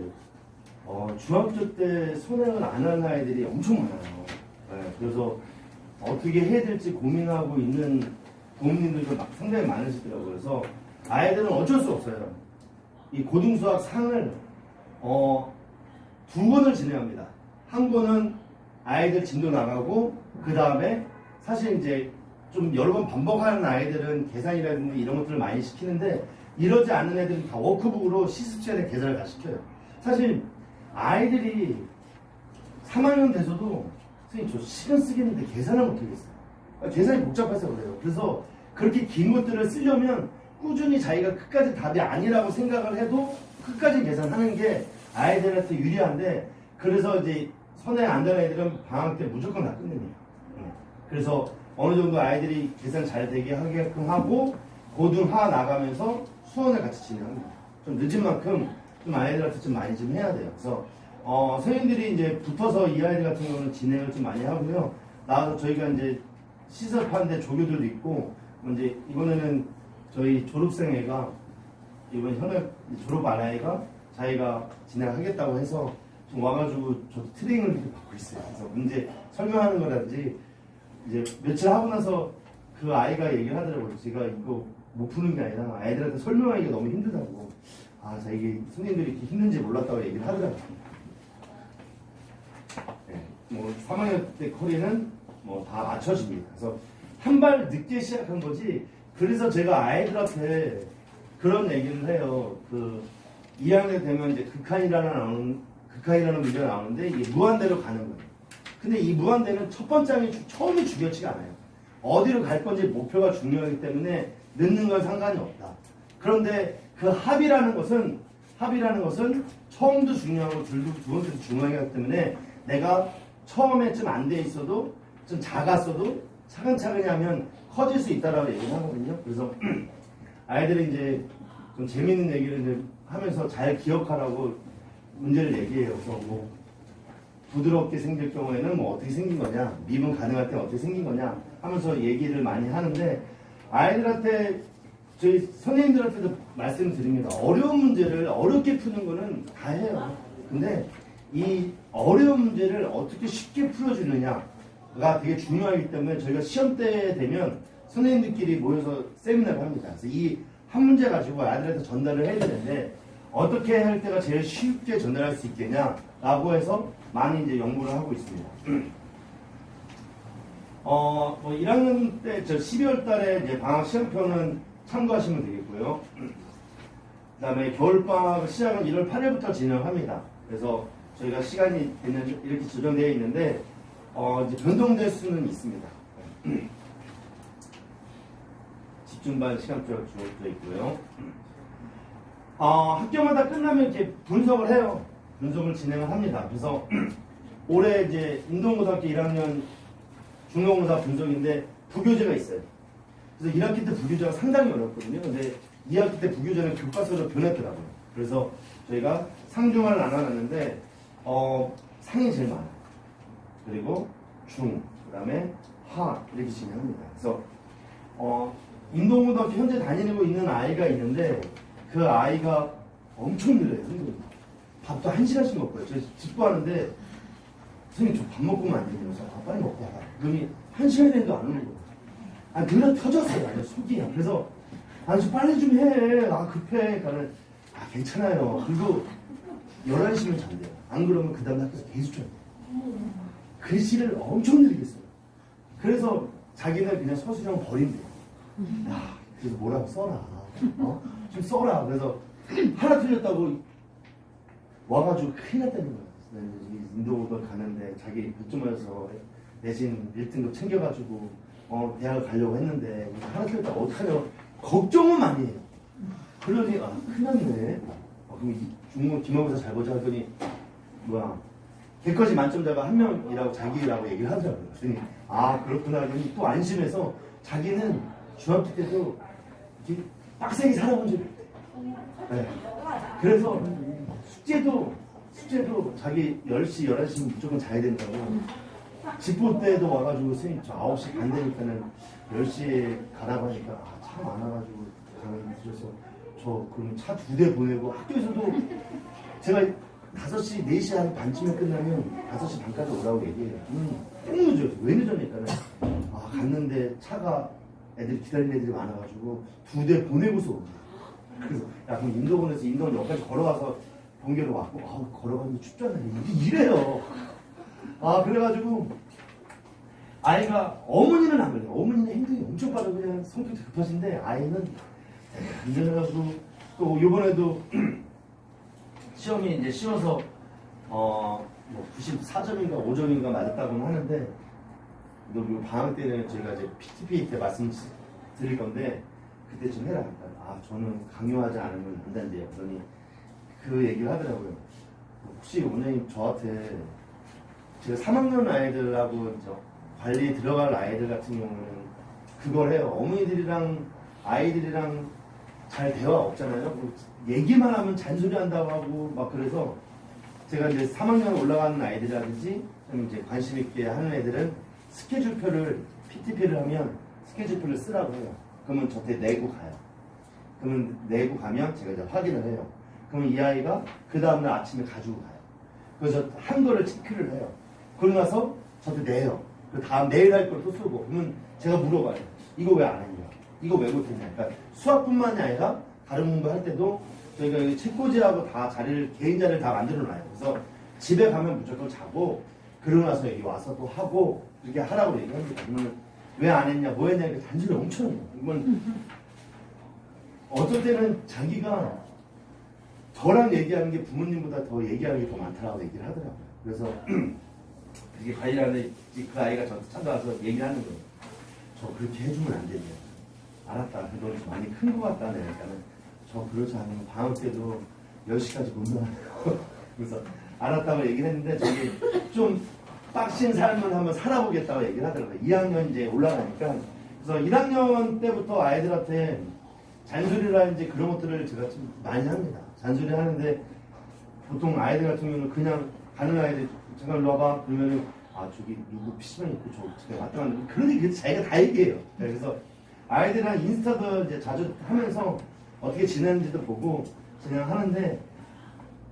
중학교 때 선행을 안 하는 아이들이 엄청 많아요. 네, 그래서 어떻게 해야 될지 고민하고 있는 부모님들도 상당히 많으시더라고요. 그래서 아이들은 어쩔 수 없어요. 이 고등수학 상을 2번을 진행합니다. 한 번은 아이들 진도 나가고 그 다음에 사실 이제 좀 여러 번 반복하는 아이들은 계산이라든지 이런 것들을 많이 시키는데 이러지 않는 애들은 다 워크북으로 시습시간에 계산을 다 시켜요. 사실 아이들이 3학년 돼서도 선생님 저 시간 쓰겠는데 계산을 못하겠어요. 계산이 복잡해서 그래요. 그래서 그렇게 긴 것들을 쓰려면 꾸준히 자기가 끝까지 답이 아니라고 생각을 해도 끝까지 계산하는 게 아이들한테 유리한데 그래서 이제 선행 안 되는 애들은 방학 때 무조건 다 끝냅니다. 그래서 어느 정도 아이들이 계산 잘 되게 하게끔 하고 고등하 나가면서 수원을 같이 진행합니다. 좀 늦은 만큼 좀 아이들한테 좀 많이 좀 해야 돼요. 그래서 선생님들이 이제 붙어서 이 아이들 같은 경우는 진행을 좀 많이 하고요. 나와서 저희가 이제 시설하는데 조교들도 있고 이제 이번에는 저희 졸업생 애가 이번 현역 졸업 안 아이가 자기가 진행하겠다고 해서 좀 와가지고 저도 트레이닝을 이렇게 받고 있어요. 그래서 문제 설명하는 거라든지 이제 며칠 하고 나서 그 아이가 얘기를 하더라고요. 제가 이거 못 푸는 게 아니라 아이들한테 설명하기가 너무 힘들다고. 자 이게 선생님들이 이렇게 힘든지 몰랐다고 얘기를 하더라고요. 네, 뭐 3학년 때 커리는 뭐 다 맞춰집니다. 그래서 한 발 늦게 시작한 거지. 그래서 제가 아이들한테 그런 얘기를 해요. 그 2학년 되면 이제 극한이라는 문제가 나오는데 이게 무한대로 가는 거예요. 근데 이 무한대는 첫 번째 항이 처음이 중요치가 않아요. 어디로 갈 건지 목표가 중요하기 때문에 늦는 건 상관이 없다. 그런데 그 합이라는 것은 처음도 중요하고 두 번째도 중요하기 때문에 내가 처음에 좀 안 돼 있어도 좀 작았어도 차근차근히 하면 커질 수 있다라고 얘기를 하거든요. 그래서 아이들이 이제 좀 재밌는 얘기를 이제 하면서 잘 기억하라고 문제를 얘기해요. 그래서 뭐 부드럽게 생길 경우에는 뭐 어떻게 생긴 거냐, 미분 가능할 때 어떻게 생긴 거냐 하면서 얘기를 많이 하는데 아이들한테 저희 선생님들한테도 말씀드립니다. 어려운 문제를 어렵게 푸는 거는 다 해요. 근데 이 어려운 문제를 어떻게 쉽게 풀어주느냐가 되게 중요하기 때문에 저희가 시험 때 되면 선생님들끼리 모여서 세미나를 합니다. 그래서 이 한 문제 가지고 아이들한테 전달을 해야 되는데 어떻게 할 때가 제일 쉽게 전달할 수 있겠냐? 라고 해서 많이 이제 연구를 하고 있습니다. 뭐 1학년 때, 12월 달에 이제 방학 시험표는 참고하시면 되겠고요. 그 다음에 겨울방학 시작은 1월 8일부터 진행합니다. 그래서 저희가 시간이 이렇게 조정되어 있는데, 이제 변동될 수는 있습니다. 집중반 시간표가 주어져 있고요. 학교마다 끝나면 이렇게 분석을 해요. 분석을 진행을 합니다. 그래서 올해 이제 인동고등학교 1학년 중간고사 분석인데 부교재가 있어요. 그래서 1학기 때 부교재가 상당히 어렵거든요. 근데 2학기 때 부교재는 교과서로 변했더라고요. 그래서 저희가 상중하를 나눠놨는데 상이 제일 많아요. 그리고 중, 그 다음에 하 이렇게 진행합니다. 그래서 인동고등학교 현재 다니고 있는 아이가 있는데 그 아이가 엄청 늘어요. 선생님. 밥도 1시간씩 먹고요. 저 직구하는데 선생님 저 밥 먹고는 안 되냐고 해서 빨리 먹고 와라. 그러니 1시간이 됐는데 안 오는 거예요. 늘어 터졌어요. 아주 속이. 그래서 좀 빨리 좀 해. 급해. 그러니까는 괜찮아요. 그리고 11시면 잔대요. 안 그러면 그 다음 학교에서 계속 줘야 돼요. 글씨를 엄청 느리게 써요. 그래서 자기는 그냥 서술형 버린대요. 그래서 뭐라고 써라. 좀 써라. 그래서 하나 틀렸다고 와가지고 큰일 났다는 거예요. 인도고등 가는데 자기 100점 맞아서 내신 1등급 챙겨가지고 대학을 가려고 했는데 하나 틀렸다 어떡하냐. 걱정은 많이 해요. 그러니 큰일 났네. 그럼 중국 기말고사 잘 보자 하더니 걔까지 만점자가 한 명이라고 자기라고 얘기를 하더라고요. 그랬더니 그렇구나. 그러니 또 안심해서 자기는 중학교 때도 이렇게 빡세게 살아본 적이 없대요. 네. 그래서 숙제도 자기 10시, 11시면 무조건 자야 된다고. 집 볼 때도 와가지고 선생님 저 9시 반 되니까는 10시에 가라고 하니까 차 많아가지고 가만히 있어서 저 그럼 차 2대 보내고 학교에서도 제가 5시, 4시 한 반쯤에 끝나면 5시 반까지 오라고 얘기해요. 꼭 늦어요. 왜 늦었냐니까는 갔는데 차가 애들이 기다리는 애들이 많아가지고 2대 보내고서 오죠. 그래서 그럼 인도원에서 인도원 여기까지 걸어와서 본교로 왔고 걸어가면 춥잖아요. 이래요. 그래가지고 아이가 어머니는 안 그래요. 어머니는 행동이 엄청 빠르고 그냥 성격도 급하신데 아이는 안전해가지고 또 요번에도 시험이 이제 쉬워서 94점인가 5점인가 맞았다고는 하는데 너 방학 때는 저희가 이제 PTP 때 말씀드릴 건데 그때 좀 해라. 저는 강요하지 않으면 안 된대요. 그러니 그 얘기를 하더라고요. 혹시 원장님 저한테 제가 3학년 아이들하고 관리에 들어갈 아이들 같은 경우는 그걸 해요. 어머니들이랑 아이들이랑 잘 대화 없잖아요. 얘기만 하면 잔소리 한다고 하고 막 그래서 제가 이제 3학년 올라가는 아이들이라든지 좀 이제 관심 있게 하는 애들은 스케줄표를 PTP를 하면 스케줄표를 쓰라고 해요. 그러면 저한테 내고 가요. 그러면 내고 가면 제가 이제 확인을 해요. 그러면 이 아이가 그 다음날 아침에 가지고 가요. 그래서 한 거를 체크를 해요. 그러고 나서 저한테 내요. 그 다음 내일 할 걸 또 쓰고 그러면 제가 물어봐요. 이거 왜 안 했냐? 이거 왜 못했냐? 그러니까 수학뿐만이 아니라 다른 공부 할 때도 저희가 책꽂이하고 다 자리를 개인 자리를 다 만들어 놔요. 그래서 집에 가면 무조건 자고 그러고 나서 여기 와서 또 하고 이렇게 하라고 얘기합니다. 그러면 왜 안 했냐? 뭐 했냐? 이렇게 단순히 엄청 해요. 이건 어쩔 때는 자기가 저랑 얘기하는 게 부모님보다 더 얘기하는 게 더 많다라고 얘기를 하더라고요. 그래서 이게 관리하는데 그 아이가 저한테 찾아와서 얘기하는 거예요. 저 그렇게 해주면 안 되냐. 알았다. 그건 좀 많이 큰 것 같다. 그러니까는 저 그렇지 않으면 방학 때도 10시까지 못 나가요. 그래서 알았다고 얘기를 했는데 저기 좀 빡신 삶을 한번 살아보겠다고 얘기를 하더라고요. 2학년 이제 올라가니까. 그래서 1학년 때부터 아이들한테 잔소리라든지 그런 것들을 제가 좀 많이 합니다. 잔소리 하는데 보통 아이들 같은 경우는 그냥 가는 아이들 잠깐 일로 와봐 그러면은 저기 누구 PC방 있고 저 집에 왔다 갔는데 그러니 자기가 다 얘기해요. 그래서 아이들이랑 인스타도 이제 자주 하면서 어떻게 지내는지도 보고 그냥 하는데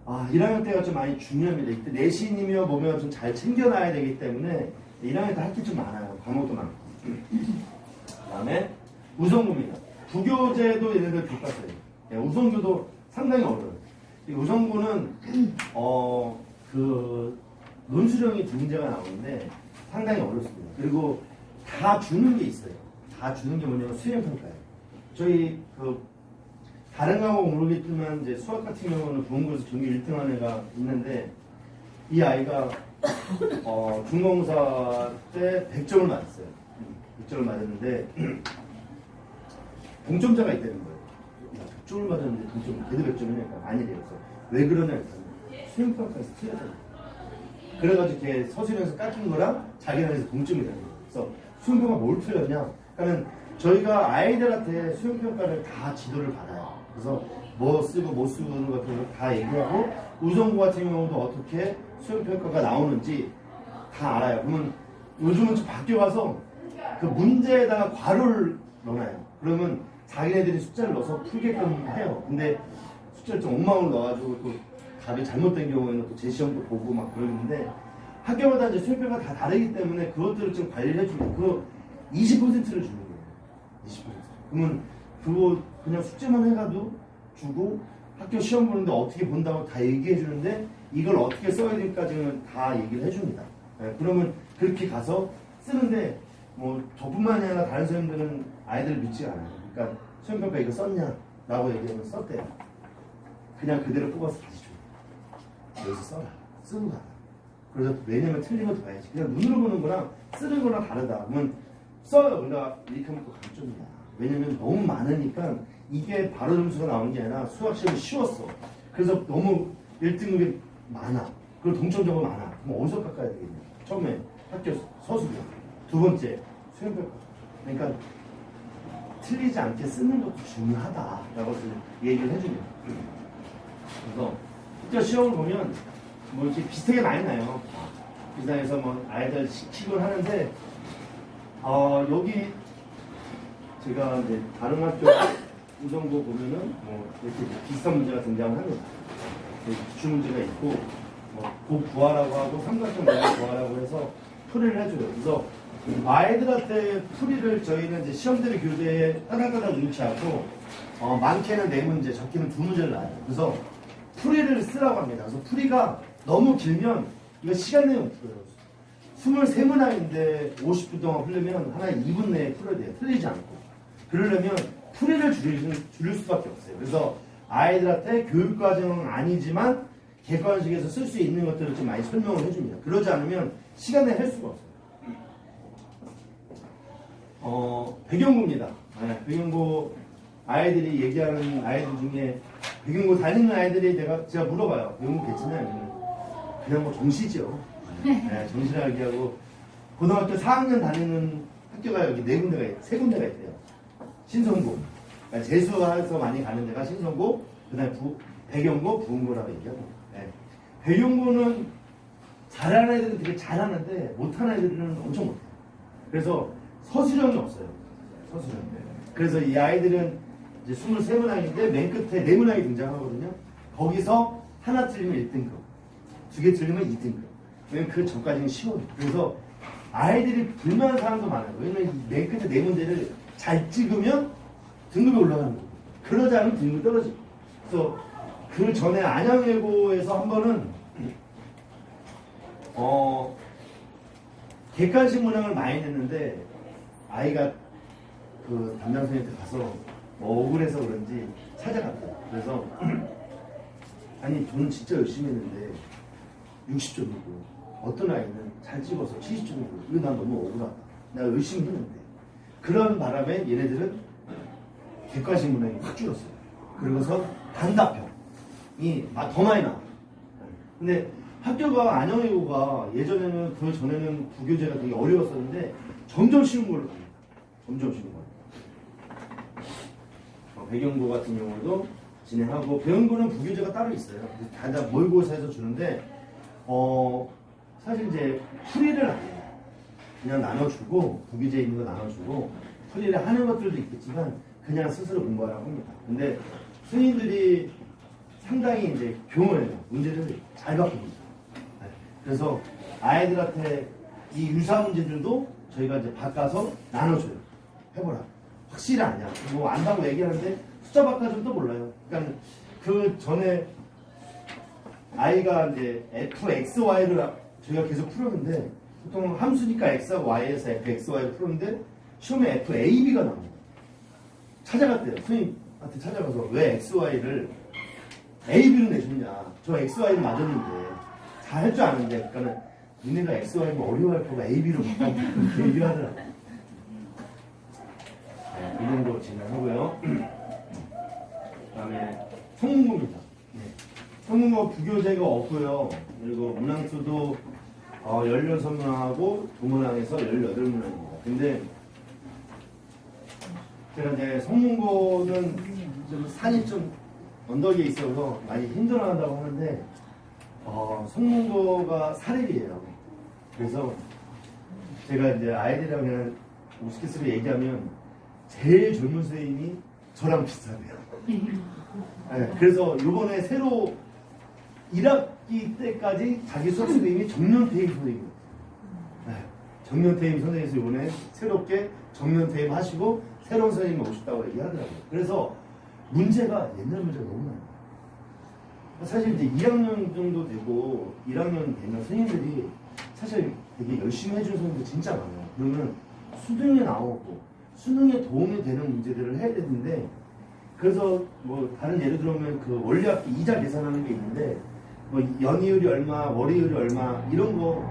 1학년 때가 좀 많이 중요합니다. 이때 내신이며 뭐며 좀 잘 챙겨놔야 되기 때문에 1학년 때 할 게 좀 많아요. 과목도 많고. 그 다음에 우선고입니다. 부교재도 얘네들 교과서예요. 우선교도 상당히 어려워요. 이 우선고는 그 논술형이 두 문제가 나오는데 상당히 어렵습니다. 그리고 다 주는 게 있어요. 다 주는 게 뭐냐면 수행평가예요. 저희 그 다른 과목 모르겠지만 이제 수학 같은 경우는 부문고에서 전교 1등한 애가 있는데 이 아이가 중간고사 때 100점을 맞았어요. 100점을 맞았는데 동점자가 있다는 거예요. 100점을 맞았는데 동점, 걔도 100점이니까 아니래요. 그래서 왜 그러냐 했더니 수행평가에서 틀렸다는 거예요. 그래가지고 걔 서술형에서 깎인 거랑 자기네에서 동점이라는 거예요. 그래서 수행평가 뭘 틀렸냐? 그러니까 저희가 아이들한테 수행평가를 다 지도를 받아요. 그래서 뭐 쓰고 못 쓰는 것 같은 거 다 얘기하고 우정고 같은 경우도 어떻게 수행평가가 나오는지 다 알아요. 그러면 요즘은 좀 바뀌어가서 그 문제에다가 괄호를 넣어놔요. 그러면 자기네들이 숫자를 넣어서 풀게끔 해요. 근데 숫자를 좀 엉망으로 넣어가지고 또 답이 잘못된 경우에는 또 제시험도 보고 막 그러는데 학교마다 이제 수행평가 다 다르기 때문에 그것들을 좀 관리를 해주고 그 20%를 주는 거예요. 20%. 그러면 그거 그냥 숙제만 해가도 주고 학교 시험 보는데 어떻게 본다고 다 얘기해 주는데 이걸 어떻게 써야 될까지는 다 얘기를 해줍니다. 네, 그러면 그렇게 가서 쓰는데 뭐 저뿐만이 아니라 다른 선생님들은 아이들을 믿지 않아요. 그러니까 수행평가 이거 썼냐? 라고 얘기하면 썼대요. 그냥 그대로 뽑아서 다시 줘요. 여기서 써라. 쓰고 가라. 그래서 왜냐면 틀린 것도 봐야지. 그냥 눈으로 보는 거랑 쓰는 거랑 다르다. 그러면 써요. 그러니까 이렇게 하면 또 감점이야. 왜냐면 너무 많으니까 이게 바로 점수가 나오는 게 아니라 수학 시험이 쉬웠어. 그래서 너무 1등급이 많아. 그리고 동점자가 많아. 그럼 어디서 깎아야 되겠냐? 처음에 학교 서술이야. 두 번째 수행평가. 그러니까 틀리지 않게 쓰는 것도 중요하다라고 얘기를 해줍니다. 그래서 학교 시험을 보면 뭐 이렇게 비슷하게 많이 나요. 비슷해서 뭐 아이들 시키곤 하는데 여기 제가 이제 다른 학교 우정고 보면은 뭐 이렇게 비슷한 문제가 등장을 합니다. 기출 문제가 있고 곱 구하라고 하고 삼각형 모양 구하라고 해서 풀이를 해줘요. 그래서 아이들한테 풀이를 저희는 이제 시험대비 교재에 따닥따닥 넣지 않고 많게는 4문제, 적게는 2문제를 놔요. 그래서 풀이를 쓰라고 합니다. 그래서 풀이가 너무 길면 이거 시간 내용 없어요. 23문항인데 50분 동안 풀려면 하나에 2분 내에 풀어야 돼요. 틀리지 않고. 그러려면 풀이를 줄일 수밖에 없어요. 그래서 아이들한테 교육과정은 아니지만 객관식에서 쓸 수 있는 것들을 좀 많이 설명을 해줍니다. 그러지 않으면 시간 내에 할 수가 없어요. 배경고입니다. 네, 배경고 아이들이 얘기하는 아이들 중에 배경고 다니는 아이들이 제가 물어봐요. 배경고 괜찮냐? 그냥 뭐 정시죠. 네, 정시를 얘기하고 고등학교 4학년 다니는 학교가 여기 4군데가 3군데가 있대요. 신성고, 그러니까 재수해서 많이 가는 데가 신성고, 그다음에 배경고, 부흥고라고 얘기하고. 네. 배경고는 잘하는 애들은 되게 잘하는데 못하는 애들은 엄청 못해요. 그래서 서술형이 없어요. 서술형. 그래서 이 아이들은 이제 23문항인데 맨 끝에 4문항이 등장하거든요. 거기서 하나 틀리면 1등급, 2개 틀리면 2등급. 왜냐면 그 전까지는 쉬워요. 그래서 아이들이 불만한 사람도 많아요. 왜냐면 맨 끝에 4문제를 잘 찍으면 등급이 올라가는 거고 그러지 않으면 등급이 떨어지고. 그래서 그 전에 안양예고에서 한 번은 객관식 문항을 많이 냈는데 아이가 그 담당 선생님한테 가서 억울해서 그런지 찾아갔대요. 그래서 아니 저는 진짜 열심히 했는데 60점이고 어떤 아이는 잘 찍어서 70점이고 이거 난 너무 억울하다. 내가 열심히 했는데 그런 바람에 얘네들은 객관식 문항이 확 줄었어요. 그러고서 단답형이 더 많이 나와요. 근데 학교가 안양예고가 예전에는 그 전에는 부교재가 되게 어려웠었는데 점점 쉬운 걸로 갑니다. 점점 쉬운 걸로. 배경고 같은 경우도 진행하고 배경고는 부교재가 따로 있어요. 다 모의고사에서 주는데 사실 이제 풀이를 안 해요. 그냥 나눠주고 부교재 있는 거 나눠주고 풀이를 하는 것들도 있겠지만 그냥 스스로 공부하라고 합니다. 근데 스님들이 상당히 이제 교훈해요. 문제를 잘 바꿉니다. 그래서 아이들한테 이 유사 문제들도 저희가 이제 바꿔서 나눠줘요. 해보라. 확실히 아니야. 뭐 안다고 얘기하는데 숫자 바꿔주면 또 몰라요. 그러니까 그 전에 I가 이제 fxy를 저희가 계속 풀었는데 보통 함수니까 x하고 y에서 fxy를 풀었는데 시험에 fab가 나옵니다. 찾아갔대요. 선생님한테 찾아가서 왜 xy를 ab로 내주느냐. 저 xy는 맞았는데 다 할 줄 아는데 그러니까는 니네가 xy는 어려워할 거가 ab로 바꿔 그렇게 얘기를 하더라고요. 네, 이 정도 진행하고요. 그 다음에 성문고입니다. 네. 성문고 부교재가 없고요. 그리고 문항수도 16문항하고 도문항에서 18문항입니다. 근데 제가 이제 성문고는 좀 산이 좀 언덕에 있어서 많이 힘들어한다고 하는데 성문고가 사립이에요. 그래서 제가 이제 아이들이랑 그냥 우스갯소리 얘기하면 제일 젊은 선생님이 저랑 비슷하대요. 네, 그래서 이번에 새로 1학기 때까지 자기 수업 선생님이 정년퇴임 선생님이에요. 네, 정년퇴임 선생님에서 이번에 새롭게 정년퇴임 하시고 새로운 선생님이 오셨다고 얘기하더라고요. 그래서 문제가 옛날 문제가 너무 많아요. 사실 이제 2학년 정도 되고 1학년 되면 선생님들이 사실 되게 열심히 해주는 선생님들 진짜 많아요. 그러면 수능에 나오고 수능에 도움이 되는 문제들을 해야 되는데 그래서 뭐 다른 예를 들면 그 원리학기 이자 계산하는 게 있는데 뭐 연이율이 얼마, 월이율이 얼마 이런 거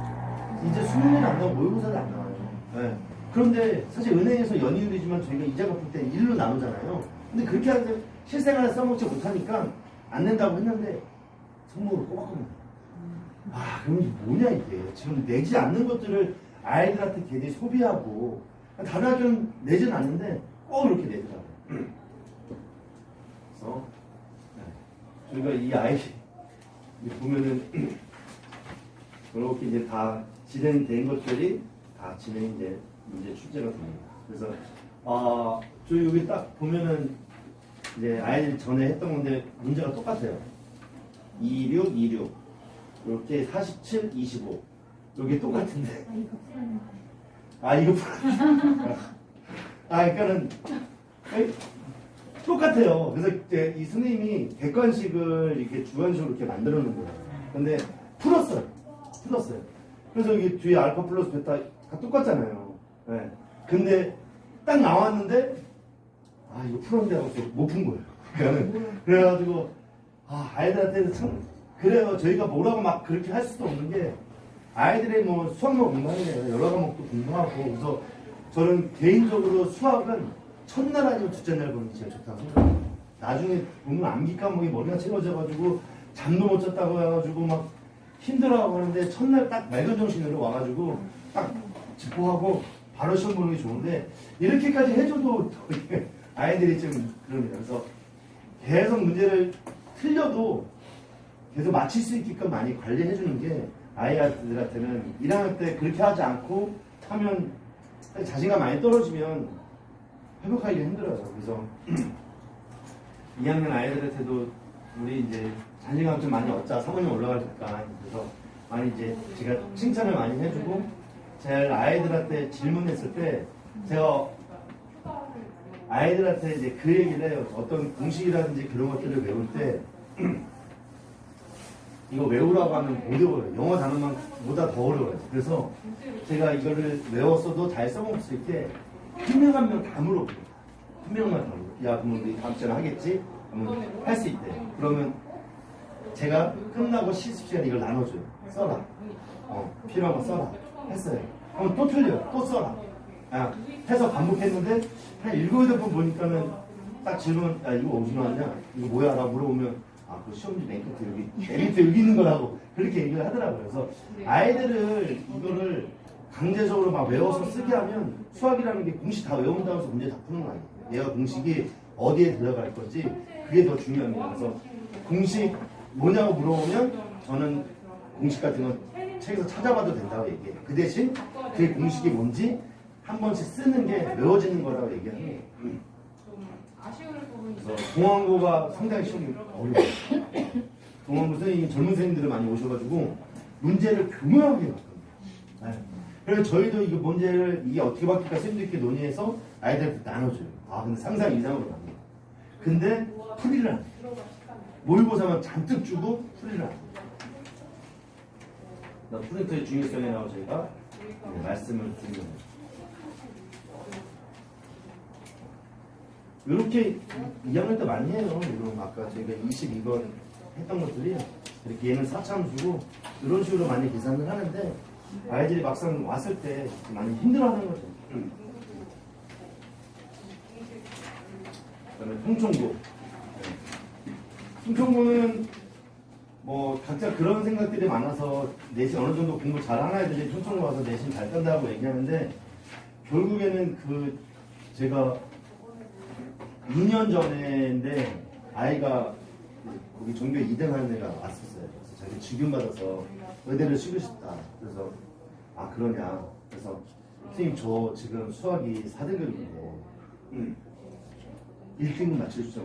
이제 수능에 안 나오고 모의고사도 안 나와요. 네. 그런데 사실 은행에서 연이율이지만 저희가 이자 갚을 때 1로 나누잖아요. 근데 그렇게 하는데 실생활에 써먹지 못하니까 안 낸다고 했는데 성목으로 꼬박꼬박. 아, 그럼 이게 뭐냐 이게. 지금 내지 않는 것들을 아이들한테 괜히 소비하고 다른 학교는 내지는 않는데 꼭 이렇게 내더라고요. 그래서 저희가 이 아이 보면은 이렇게 이제 다 진행된 것들이 다 진행 이제 문제 출제가 됩니다. 그래서 저희 여기 딱 보면은 이제 아이들 전에 했던 건데 문제가 똑같아요. 26, 26 이렇게 47, 25 이게 똑같은데 이거 그러니까는 똑같아요. 그래서 이제 이 선생님이 객관식을 이렇게 주관식으로 이렇게 만들어 놓은 거예요. 근데 풀었어요. 그래서 여기 뒤에 알파 플러스 베타 다 똑같잖아요. 네. 근데 딱 나왔는데 이거 풀었는데 하고 못 푼 거예요. 그래가지고 아이들한테는 참 그래요. 저희가 뭐라고 막 그렇게 할 수도 없는 게 아이들이 뭐 수학만 공부하는 게 아니라 여러 과목도 공부하고 그래서 저는 개인적으로 수학은 첫날 아니면 둘째 날 보는 게 제일 좋다고 생각해요. 나중에 보면 암기 과목이 머리가 채워져가지고 잠도 못 잤다고 해가지고 막 힘들어하고 하는데 첫날 딱 맑은 정신으로 와가지고 딱 집보하고 바로 시험 보는 게 좋은데 이렇게까지 해줘도 아이들이 좀 그럽니다. 그래서 계속 문제를 틀려도 계속 맞힐 수 있게끔 많이 관리해주는 게 아이들한테는 1학년 때 그렇게 하지 않고 하면 자신감 많이 떨어지면 회복하기가 힘들어요. 그래서 2학년 아이들한테도 우리 이제 자신감 좀 많이 얻자. 3학년 올라가니까. 그래서 많이 이제 제가 칭찬을 많이 해주고 제가 아이들한테 질문했을 때 제가 아이들한테 이제 그 얘기를 해요. 어떤 공식이라든지 그런 것들을 외울 때 이거 외우라고 하면 못 외워요. 영어 단어만 보다 더 어려워요. 그래서 제가 이거를 외웠어도 잘 써먹을 수 있게 한 명 한 명 다 물어보고 한 명만 다 물어보고 야 그러면 우리 다음 주에 하겠지? 그러면 할 수 있대. 그러면 제가 끝나고 실습 시간에 이걸 나눠줘요. 써라. 필요한 거 써라. 했어요. 그럼 또 틀려. 또 써라. 해서 반복했는데 한 7, 8번 보니까는 딱 질문 이거 어디서 나왔냐? 이거 뭐야? 라고 물어보면 그 시험지 맨 끝에 맨 밑에 여기 있는 거라고 그렇게 얘기를 하더라고요. 그래서 아이들을 이거를 강제적으로 막 외워서 쓰게 하면 수학이라는 게 공식 다 외운다고 해서 문제 다 푸는 거 아니에요. 내가 공식이 어디에 들어갈 건지 그게 더 중요합니다. 그래서 공식 뭐냐고 물어보면 저는 공식 같은 건 책에서 찾아봐도 된다고 얘기해요. 그 대신 그 공식이 뭔지 한 번씩 쓰는 게 외워지는 거라고 얘기합니다. 그래서 동안고가 상당히 시험이 어려워요. 동안고 선생님이 젊은 선생님들을 많이 오셔가지고 문제를 교묘하게 바꿔요. 그래서 저희도 이거 문제를 이게 어떻게 바뀔까 선생님들끼리 논의해서 아이들한테 나눠줘요. 근데 상상 이상으로 나눠요. 근데 풀이를 안 해요. 모의고사만 잔뜩 주고 풀이를 안 해요. 프린터의 중요성에 나와 저희가 말씀을 드린 겁니다. 이렇게 2학년 때 많이 해요. 이런 아까 저희가 22번 했던 것들이 이렇게 얘는 4참수고 이런 식으로 많이 계산을 하는데 아이들이 막상 왔을 때 많이 힘들어하는 거죠. 그다음에 통총고. 통총고는 뭐 각자 그런 생각들이 많아서 내신 어느 정도 공부 잘하는 애들이 통총고 와서 내신 잘 딴다고 얘기하는데 결국에는 그 제가 2년 전에인데 아이가 거기 전교 2등 하는 애가 왔었어요. 그래서 자기 지균받아서 의대를 쉬고 싶다. 그래서 아 그러냐. 그래서 선생님 저 지금 수학이 4등급인데 1등급 맞출 수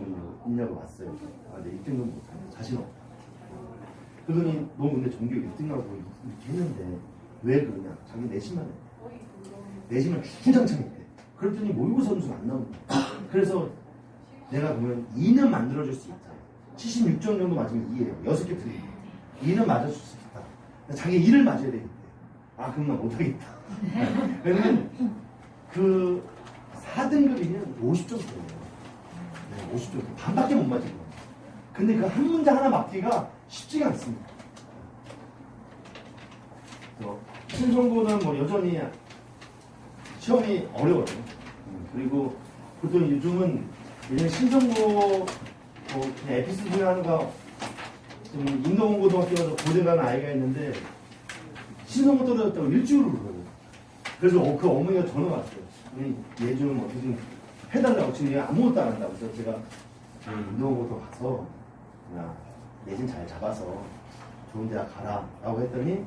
있냐고 왔어요. 아 네 1등급 못하는데 자신 없다. 그러더니 너 근데 전교 1등하고 이렇게 했는데 왜 그러냐. 자기 내신만 해. 내신만 주장창했대. 그랬더니 모의고사 점수가 안 나오는 거야. 그래서 내가 보면 2는 만들어줄 수 있다. 76점 정도 맞으면 2예요. 6개 틀리고 2는 맞아줄 수 있다. 자기 1을 맞아야 되겠대. 아 그럼 나 못하겠다. 왜냐면 그 4등급이면 50점 틀려요. 네, 50점. 반밖에 못 맞은 거예요. 근데 그 한 문제 하나 맞기가 쉽지가 않습니다. 신성고는 뭐 여전히 시험이 어려워요. 그리고 보통 요즘은 예전에 신성고 뭐 그냥 에피소드 중에 하나가 좀 인도고등학교 가서 고대 가는 아이가 있는데 신성고 떨어졌다고 일주일을 그러고 그래서 그 어머니가 전화가 왔어요. 얘 좀 어떻게 좀 해달라고 지금 얘 아무것도 안 한다고. 그래서 제가 인도고도 가서 그냥 내신 잘 잡아서 좋은 데 가라 라고 했더니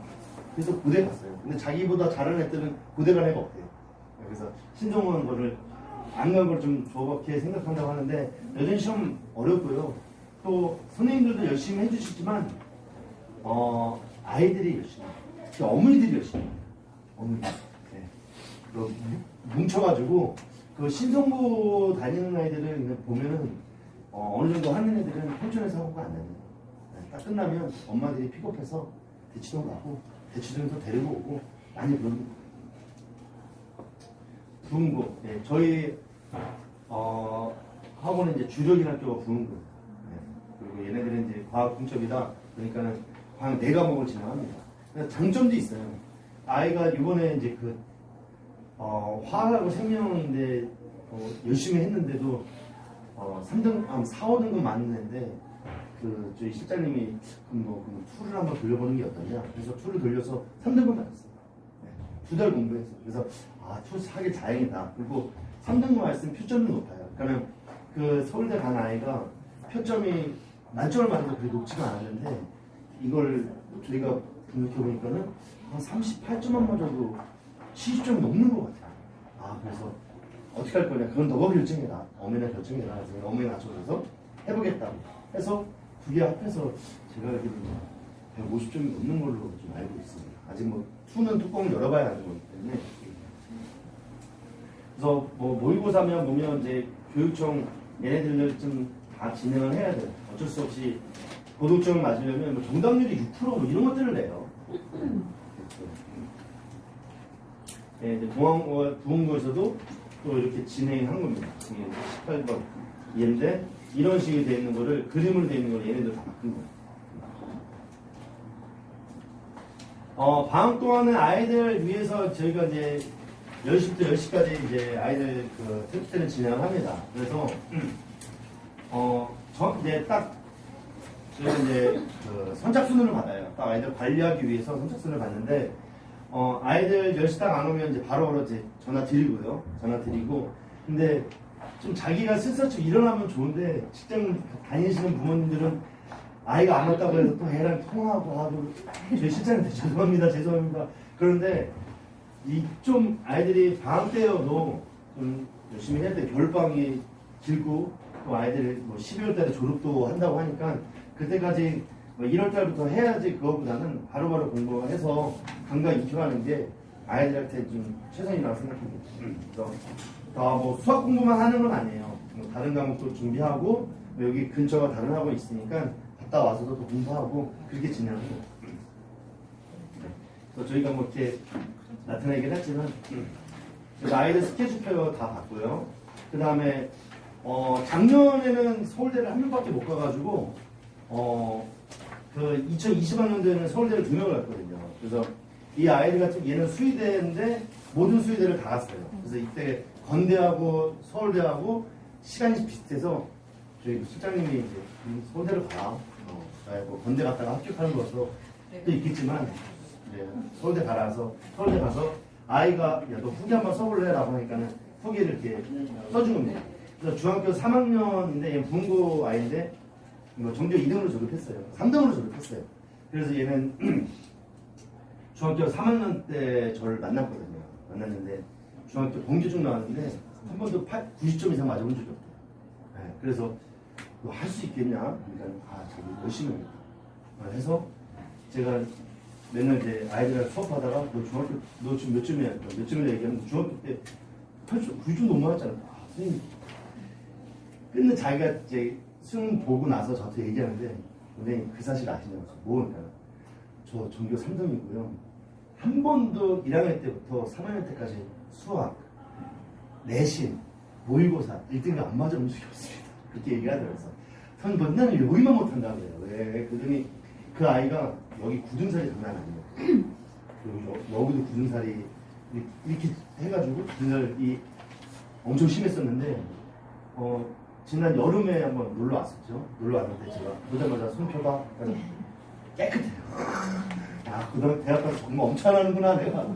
그래서 고대 갔어요. 근데 자기보다 잘하는 애들은 고대 간 애가 없대요. 그래서 신성고는 거를 안 간 걸 좀 좋게 생각한다고 하는데 여전히 시험 어렵고요. 또 선생님들도 열심히 해주시지만 아이들이 열심히 특히 어머니들이 열심히 어머니 네. 뭉쳐가지고 그 신성고 다니는 아이들을 보면은 어느 정도 하는 애들은 평촌에 사고가 안 납니다. 네. 딱 끝나면 엄마들이 픽업해서 대치동 가고 대치동에서 데리고 오고 많이 그런 부흥고. 네, 저희 학원은 이제 주력인 학교가 부흥고. 네, 그리고 얘네들은 이제 과학 중점이다. 그러니까는 과학 4과목을 진행합니다. 장점도 있어요. 아이가 이번에 이제 그 화학하고 생명인데 열심히 했는데도 3등, 4, 5등급 맞는데 그 저희 실장님이 그럼 툴을 한번 돌려보는 게 어떠냐. 그래서 툴을 돌려서 3등급 맞았어요. 네, 2달 공부해서. 그래서 툴 사기 다행이다. 그리고 3등급 맞았으면 표점이 높아요. 그러니까 그 서울대 간 아이가 표점이 만점을 맞아도 그렇게 높지가 않았는데 이걸 저희가 생각해보니까는 한 38점만 맞아도 70점이 넘는 것 같아요. 그래서 어떻게 할 거냐. 그건 너가 결정해라. 어머니가 결정해라. 그래서 어머니 맞춰서 해보겠다고 해서 두 개 합해서 제가 알기로는 150점이 넘는 걸로 좀 알고 있습니다. 아직 뭐 투는 뚜껑을 열어봐야 하는 거기 때문에. 그래서 뭐 모의고사면 보면 이제 교육청 얘네들을 좀 다 진행을 해야 돼요. 어쩔 수 없이 고득점을 맞으려면 뭐 정답률이 6% 뭐 이런 것들을 내요. 네, 이제 부흥고에서도 또 이렇게 진행한 겁니다. 이게 18번 얘인데 이런 식이 되어 있는 거를 그림으로 되어 있는 걸 얘네들 다 바꾼 거예요. 방학 동안은 아이들 위해서 저희가 이제 10시부터 10시까지 이제 아이들 그 테스트를 진행을 합니다. 그래서 이제 딱 저희가 이제 그 선착순으로 받아요. 딱 아이들 관리하기 위해서 선착순을 받는데 아이들 10시 딱 안 오면 이제 바로 이제 전화 드리고요. 전화 드리고 근데 좀 자기가 스스로 일어나면 좋은데 직장 다니시는 부모님들은 아이가 안 왔다고 해서 또 애랑 통화하고 하고 저희 실장님한테 죄송합니다. 그런데 이 좀 아이들이 방학 때여도 좀 열심히 해야 돼. 겨울방학이 길고 또 아이들 뭐 12월 달에 졸업도 한다고 하니까 그때까지 뭐 1월 달부터 해야지 그거보다는 바로바로 공부해서 감각 익혀가는 게 아이들한테 좀 최선이라고 생각합니다. 그래서 뭐 수학 공부만 하는 건 아니에요. 뭐 다른 과목도 준비하고 뭐 여기 근처가 다른 학원 있으니까 갔다 와서도 또 공부하고 그렇게 진행합니다. 그래서 저희가 뭐 이렇게 나타내긴 했지만, 그래서 아이들 스케줄표 다 봤고요. 그 다음에, 작년에는 서울대를 한 명밖에 못 가가지고, 그 2020학년도에는 서울대를 2명을 갔거든요. 그래서 이 아이들 같은 얘는 수의대인데 모든 수의대를 다 갔어요. 그래서 이때 건대하고 서울대하고 시간이 비슷해서 저희 실장님이 이제 서울대를 가라. 뭐 건대 갔다가 합격하는 것도 또 있겠지만 이제 서울대 가라서 서울대 가서 아이가 야 너 후기 한번 써볼래? 라고 하니까는 후기를 이렇게 써준 겁니다. 그래서 중학교 3학년인데 얘 분고 아이인데 뭐 전교 2등으로 졸업했어요. 3등으로 졸업했어요. 그래서 얘는 중학교 3학년 때 저를 만났거든요. 만났는데 중학교 공교중 나왔는데 한 번도 90점 이상 맞아본 적이 없대요. 네, 그래서 너 할 수 있겠냐? 그러니까 자기 열심히 하겠다. 해서 제가 맨날 이제 아이들이랑 수업하다가 너 지금 몇 점이야? 몇 점이냐 얘기하면 중학교 때 90점 너무 많았잖아. 선생님 끝내 자기가 이제 수능 보고 나서 저한테 얘기하는데 선생님 그 사실 아시냐고. 뭐냐? 저 전교 3등이고요. 한 번도 1학년 때부터 3학년 때까지 수학, 내신, 모의고사 1등이 안 맞아본 적이 없습니다. 그렇게 얘기하더라고요. 전 맨날 여기만 못한다고 해요. 왜? 그러더니 그 아이가 여기 굳은살이 장난 아니에요. 여기도 굳은살이 이렇게 해가지고 굳은살이 엄청 심했었는데 지난 여름에 한번 놀러 왔었죠. 놀러 왔는데 제가 보자마자 손표가 깨끗해요. 야, 그다음 대학 가서 공부 엄청 하는구나 내가.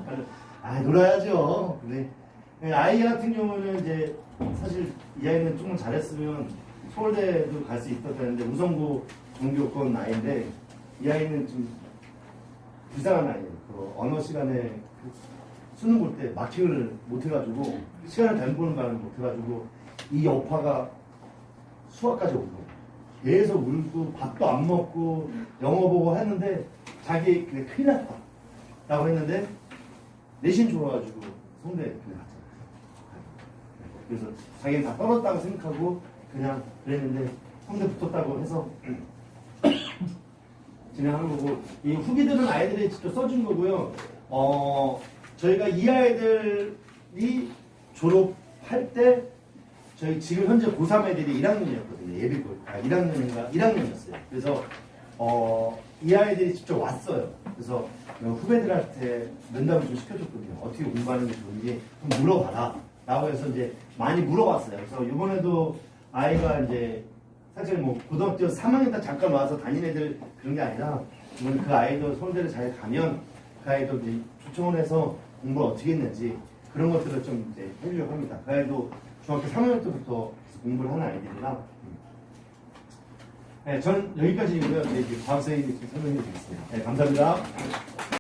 놀아야죠. 근데 아이 같은 경우는 이제 사실 이 아이는 조금 잘했으면 서울대도 갈 수 있었다는데 우성고 전교권 아이인데 이 아이는 좀 불쌍한 아이예요. 그 언어 시간에 수능 볼 때 마킹을 못 해가지고 시간을 잘못 보는 바람에 못 해가지고 이 여파가 수학까지 오고 계속 울고 밥도 안 먹고 영어 보고 했는데 자기 그냥 큰일 났다 라고 했는데 내신 좋아가지고 성대 그냥 갔잖아요. 그래서 자기는 다 떨어졌다고 생각하고 그냥 그랬는데 성대 붙었다고 해서 진행하는 거고 이 후기들은 아이들이 직접 써준 거고요. 저희가 이 아이들이 졸업할 때 저희 지금 현재 고3 애들이 1학년이었거든요. 예비고 1학년이었어요. 그래서 이 아이들이 직접 왔어요. 그래서 후배들한테 면담을 좀 시켜줬거든요. 어떻게 공부하는 게 좋은지 좀 물어봐라. 라고 해서 이제 많이 물어봤어요. 그래서 이번에도 아이가 이제 사실 뭐 고등학교 3학년 때 잠깐 와서 다닌 애들 그런 게 아니라 이번 그 아이도 서울대를 잘 가면 그 아이도 이제 초청을 해서 공부를 어떻게 했는지 그런 것들을 좀 이제 해주려고 합니다. 그 아이도 중학교 3학년 때부터 공부를 하는 아이들이라. 네, 전 여기까지고요. 이제 과학 선생님이 설명해 드리겠습니다. 네, 감사합니다.